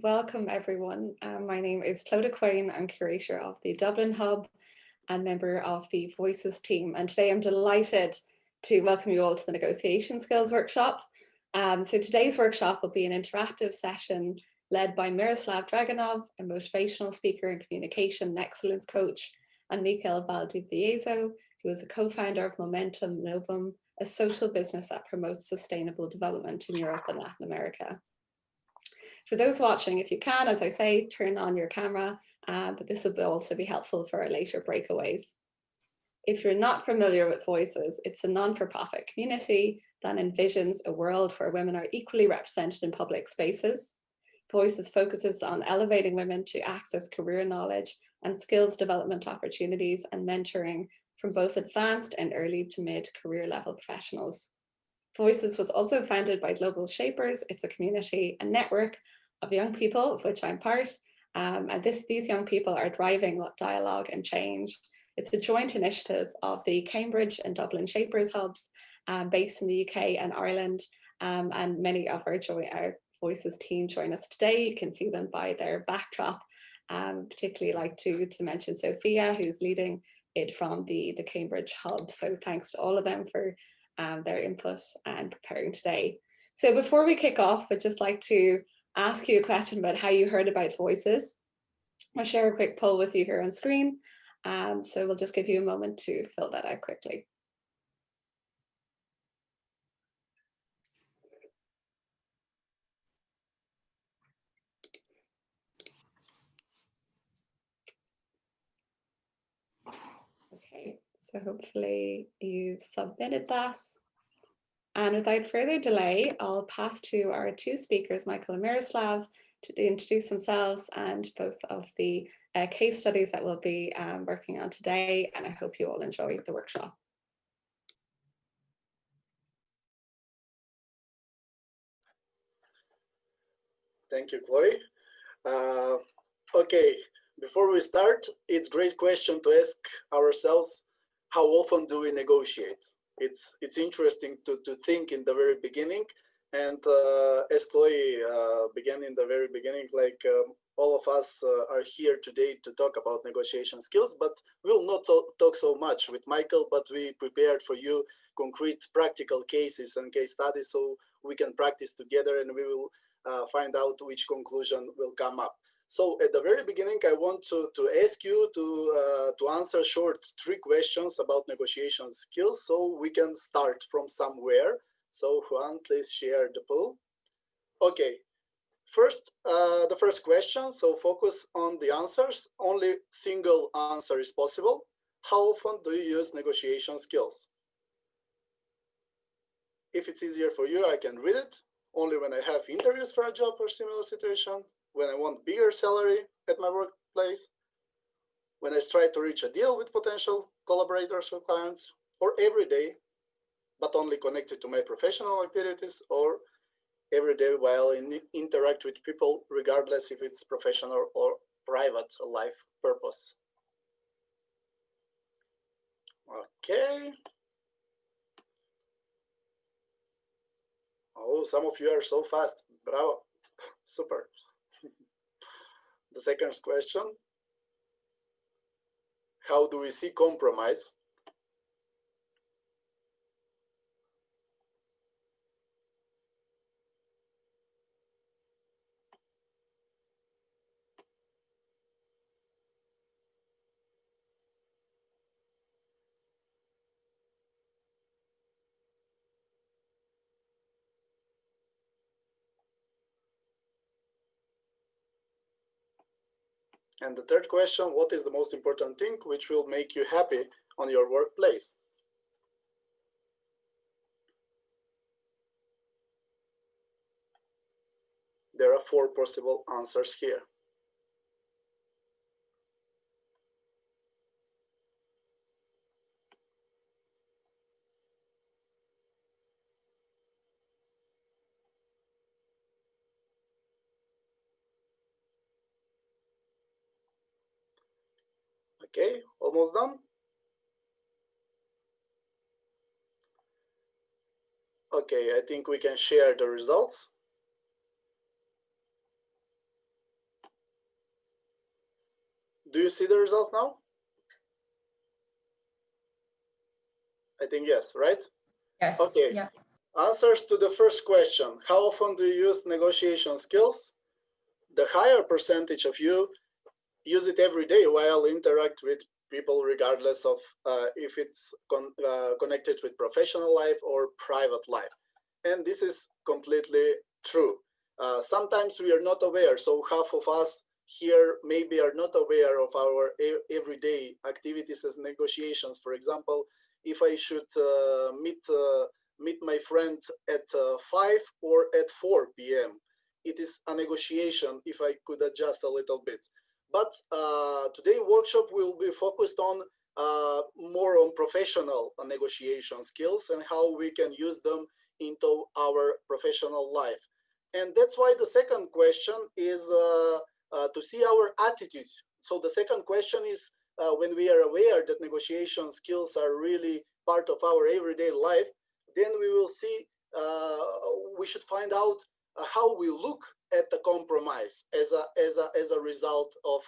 Welcome everyone. My name is Clodagh Quain. I'm curator of the Dublin Hub and member of the Voices team. And today I'm delighted to welcome you all to the Negotiation Skills Workshop. So today's workshop will be an interactive session led by Miroslav Draganov, a motivational speaker and communication excellence coach, and Mikel Valdivieso, who is a co-founder of Momentum Novum, a social business that promotes sustainable development in Europe and Latin America. For those watching, if you can, as I say, turn on your camera, but this will also be helpful for our later breakaways. If you're not familiar with Voices, it's a non-for-profit community that envisions a world where women are equally represented in public spaces. Voices focuses on elevating women to access career knowledge and skills development opportunities and mentoring from both advanced and early to mid career level professionals. Voices was also founded by Global Shapers. It's a community and network of young people, of which I'm part, and these young people are driving dialogue and change. It's a joint initiative of the Cambridge and Dublin Shapers Hubs, based in the UK and Ireland, and many of our Voices team join us today. You can see them by their backdrop. Particularly like to mention Sophia, who's leading it from the Cambridge Hub. So thanks to all of them for their input and preparing today. So before we kick off, I'd just like to ask you a question about how you heard about Voices. I'll share a quick poll with you here on screen. So we'll just give you a moment to fill that out quickly. Okay, so hopefully you've submitted that. And without further delay, I'll pass to our two speakers, Michael and Miroslav, to introduce themselves and both of the case studies that we'll be working on today. And I hope you all enjoy the workshop. Thank you, Chloe. Okay, before we start, it's a great question to ask ourselves, how often do we negotiate? It's interesting to think in the very beginning. And as Chloe began in the very beginning, like all of us are here today to talk about negotiation skills, but we'll not talk so much with Michael, but we prepared for you concrete practical cases and case studies so we can practice together, and we will find out which conclusion will come up. So at the very beginning, I want to ask you to answer short 3 questions about negotiation skills so we can start from somewhere. So Juan, please share the poll. Okay, first, the first question, so focus on the answers. Only single answer is possible. How often do you use negotiation skills? If it's easier for you, I can read it. Only when I have interviews for a job or similar situation, when I want bigger salary at my workplace, when I strive to reach a deal with potential collaborators or clients, or every day, but only connected to my professional activities, or every day while interact with people, regardless if it's professional or private life purpose. Okay. Oh, some of you are so fast. Bravo. Super. The second question. How do we see compromise? And the third question, what is the most important thing which will make you happy on your workplace? There are 4 possible answers here. Okay, almost done. Okay, I think we can share the results. Do you see the results now? I think yes, right? Yes. Okay. Yeah. Answers to the first question. How often do you use negotiation skills? The higher percentage of you use it every day while interact with people, regardless of if it's connected with professional life or private life. And this is completely true. Sometimes we are not aware. So half of us here maybe are not aware of our everyday activities as negotiations. For example, if I should meet my friend at 5 or at 4 p.m. It is a negotiation if I could adjust a little bit. But today workshop will be focused on more on professional negotiation skills and how we can use them into our professional life. And that's why the second question is to see our attitude. So the second question is when we are aware that negotiation skills are really part of our everyday life, then we will see, we should find out how we look at the compromise as a result of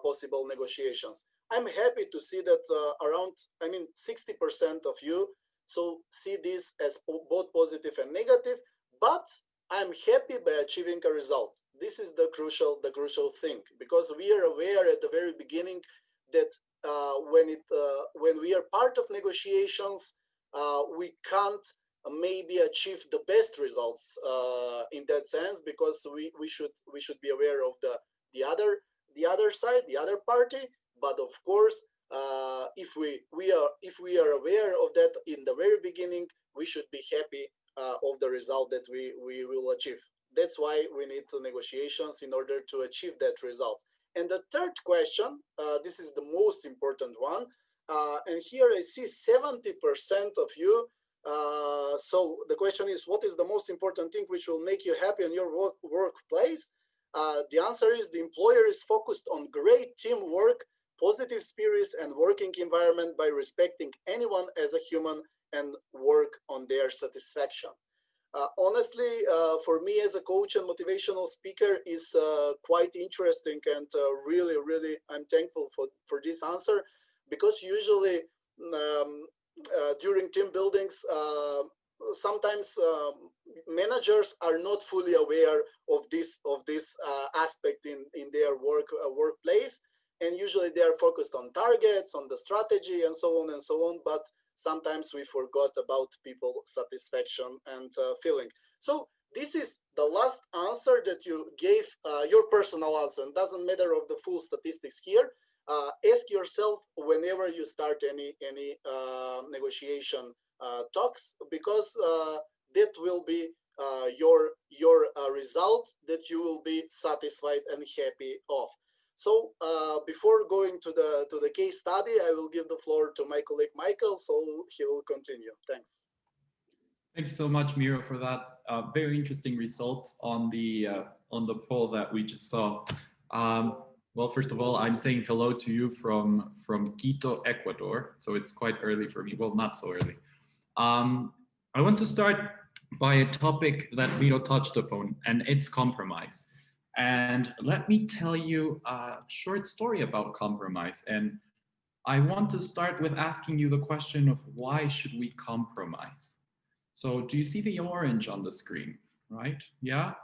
possible negotiations. I'm happy to see that around, 60% of you see this as both positive and negative, but I'm happy by achieving a result. This is the crucial thing, because we are aware at the very beginning that when we are part of negotiations, we can't maybe achieve the best results in that sense, because we should be aware of the other side, the other party. But of course, if we are aware of that in the very beginning, we should be happy of the result that we will achieve. That's why we need negotiations in order to achieve that result. And the third question, this is the most important one, and here I see 70% of you. So the question is, what is the most important thing which will make you happy in your workplace? The answer is the employer is focused on great teamwork, positive spirits, and working environment by respecting anyone as a human and work on their satisfaction. Honestly, for me as a coach and motivational speaker is quite interesting, and really, I'm thankful for this answer, because usually during team buildings, sometimes managers are not fully aware of this aspect in their workplace, and usually they are focused on targets, on the strategy, and so on and so on. But sometimes we forgot about people satisfaction and feeling. So this is the last answer that you gave, your personal answer. It doesn't matter of the full statistics here. Ask yourself whenever you start any negotiation talks, because that will be your result that you will be satisfied and happy of. So before going to the case study, I will give the floor to my colleague Michael, so he will continue. Thanks. Thank you so much, Miro, for that very interesting results on the poll that we just saw. Well, first of all, I'm saying hello to you from Quito, Ecuador. So it's quite early for me. Well, not so early. I want to start by a topic that Miro touched upon, and it's compromise. And let me tell you a short story about compromise. And I want to start with asking you the question of why should we compromise? So do you see the orange on the screen, right? Yeah?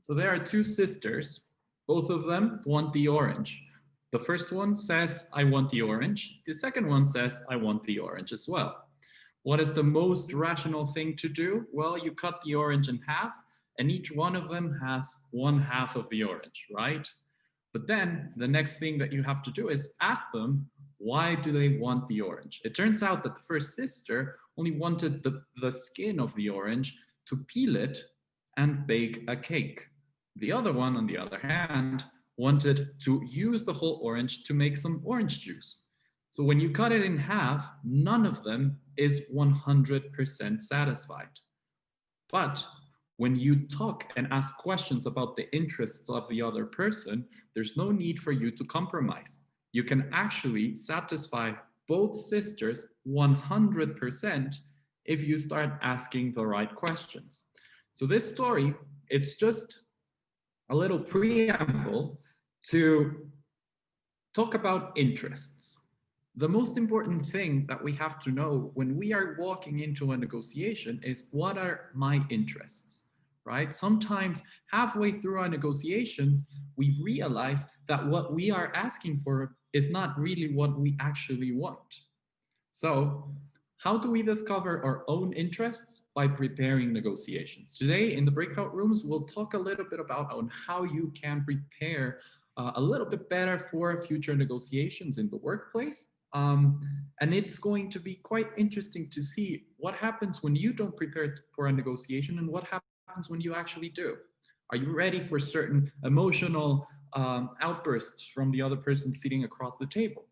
So there are two sisters. Both of them want the orange. The first one says, I want the orange. The second one says, I want the orange as well. What is the most rational thing to do? Well, you cut the orange in half, and each one of them has one half of the orange, right? But then the next thing that you have to do is ask them, why do they want the orange? It turns out that the first sister only wanted the skin of the orange to peel it and bake a cake. The other one, on the other hand, wanted to use the whole orange to make some orange juice. So when you cut it in half, none of them is 100% satisfied. But when you talk and ask questions about the interests of the other person, there's no need for you to compromise. You can actually satisfy both sisters 100% if you start asking the right questions. So this story, it's just a little preamble to talk about interests. The most important thing that we have to know when we are walking into a negotiation is, what are my interests, right? Sometimes halfway through a negotiation, we realize that what we are asking for is not really what we actually want. So, how do we discover our own interests? By preparing negotiations. Today in the breakout rooms, we'll talk a little bit about on how you can prepare a little bit better for future negotiations in the workplace. And it's going to be quite interesting to see what happens when you don't prepare for a negotiation and what happens when you actually do. Are you ready for certain emotional outbursts from the other person sitting across the table?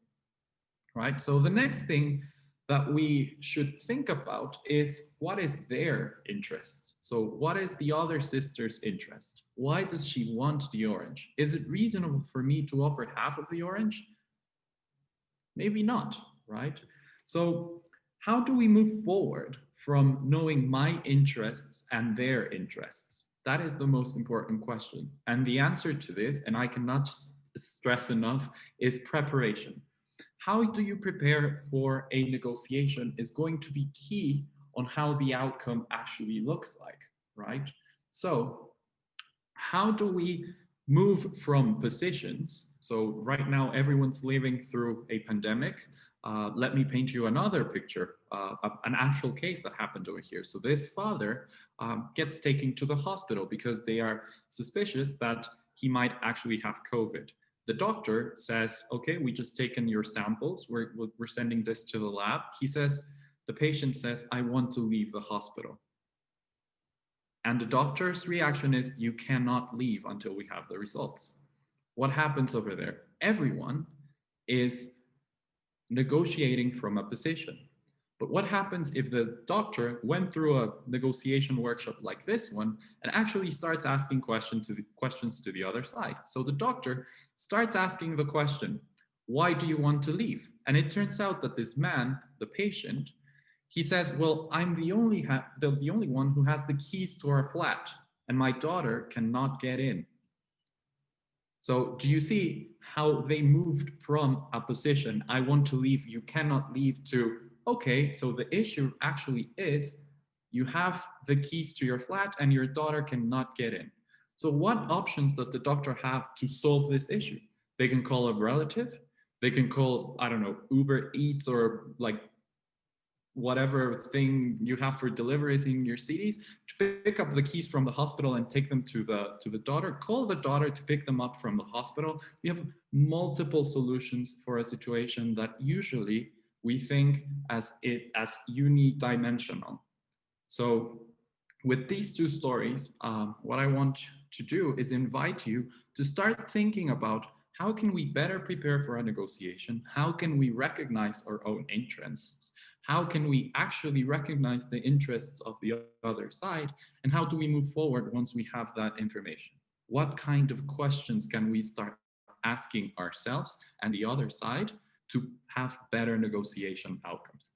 Right? So the next thing that we should think about is, what is their interest? So what is the other sister's interest? Why does she want the orange? Is it reasonable for me to offer half of the orange? Maybe not, right? So how do we move forward from knowing my interests and their interests? That is the most important question. And the answer to this, and I cannot stress enough, is preparation. How do you prepare for a negotiation is going to be key on how the outcome actually looks like, right? So how do we move from positions? So right now, everyone's living through a pandemic. Let me paint you another picture, an actual case that happened over here. So this father gets taken to the hospital because they are suspicious that he might actually have COVID. The doctor says, okay, we just taken your samples. We're sending this to the lab. The patient says, I want to leave the hospital. And the doctor's reaction is, you cannot leave until we have the results. What happens over there? Everyone is negotiating from a position. But what happens if the doctor went through a negotiation workshop like this one and actually starts asking questions to the other side? So the doctor starts asking the question, why do you want to leave? And it turns out that this man, the patient, he says, well, I'm the only one who has the keys to our flat, and my daughter cannot get in. So do you see how they moved from a position, I want to leave, you cannot leave, to, okay, so the issue actually is you have the keys to your flat and your daughter cannot get in. So what options does the doctor have to solve this issue? They can call a relative. They can call, I don't know, Uber Eats or like whatever thing you have for deliveries in your cities, to pick up the keys from the hospital and take them to the daughter. Call the daughter to pick them up from the hospital. We have multiple solutions for a situation that usually we think as unidimensional. So with these two stories, what I want to do is invite you to start thinking about, how can we better prepare for a negotiation? How can we recognize our own interests? How can we actually recognize the interests of the other side? And how do we move forward once we have that information? What kind of questions can we start asking ourselves and the other side to have better negotiation outcomes?